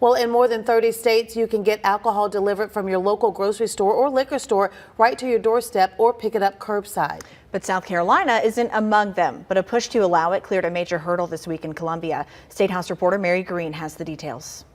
Well, in more than 30 states, you can get alcohol delivered from your local grocery store or liquor store right to your doorstep or pick it up curbside. But South Carolina isn't among them. But a push to allow it cleared a major hurdle this week in Columbia. State House reporter Mary Green has the details.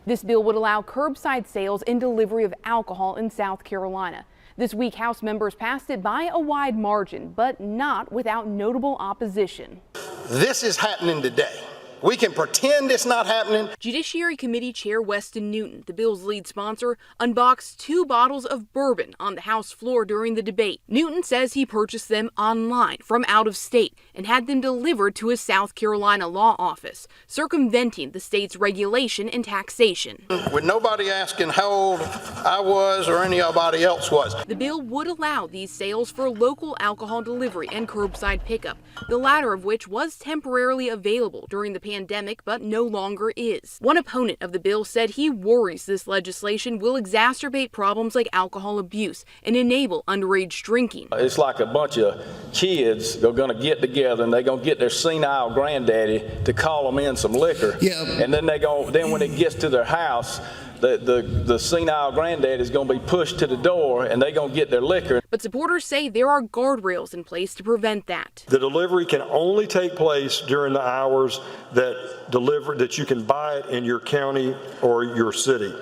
This bill would allow curbside sales and delivery of alcohol in South Carolina. This week, House members passed it by a wide margin, but not without notable opposition. This is happening today. We can pretend it's not happening. Judiciary Committee Chair Weston Newton, the bill's lead sponsor, unboxed 2 bottles of bourbon on the House floor during the debate. Newton says he purchased them online from out of state and had them delivered to his South Carolina law office, circumventing the state's regulation and taxation. With nobody asking how old I was or anybody else was. The bill would allow these sales for local alcohol delivery and curbside pickup, the latter of which was temporarily available during the pandemic, but no longer is. One opponent of the bill said he worries this legislation will exacerbate problems like alcohol abuse and enable underage drinking. It's like a bunch of kids are going to get together and they're going to get their senile granddaddy to call them in some liquor. Yeah. And then then when it gets to their house, the senile granddad is going to be pushed to the door and they're going to get their liquor. But supporters say there are guardrails in place to prevent that. The delivery can only take place during the hours that you can buy it in your county or your city.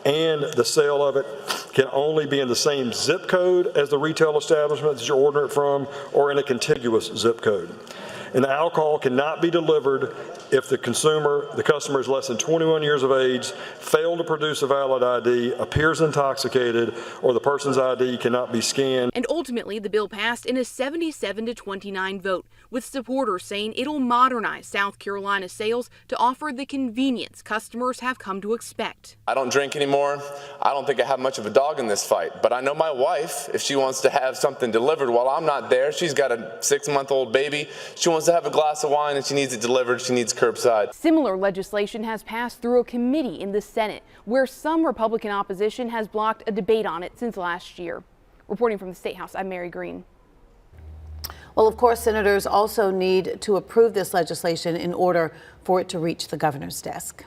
And the sale of it can only be in the same zip code as the retail establishment that you're ordering it from or in a contiguous zip code. And the alcohol cannot be delivered if the customer is less than 21 years of age, failed to produce a valid ID, appears intoxicated, or the person's ID cannot be scanned. And ultimately, the bill passed in a 77-29 vote, with supporters saying it'll modernize South Carolina sales to offer the convenience customers have come to expect. I don't drink anymore. I don't think I have much of a dog in this fight, but I know my wife, if she wants to have something delivered while I'm not there, she's got a 6-month-old baby, she wants to have a glass of wine and she needs it delivered, she needs curbside. Similar legislation has passed through a committee in the Senate, where some Republican opposition has blocked a debate on it since last year. Reporting from the State House, I'm Mary Green. Well, of course, senators also need to approve this legislation in order for it to reach the governor's desk.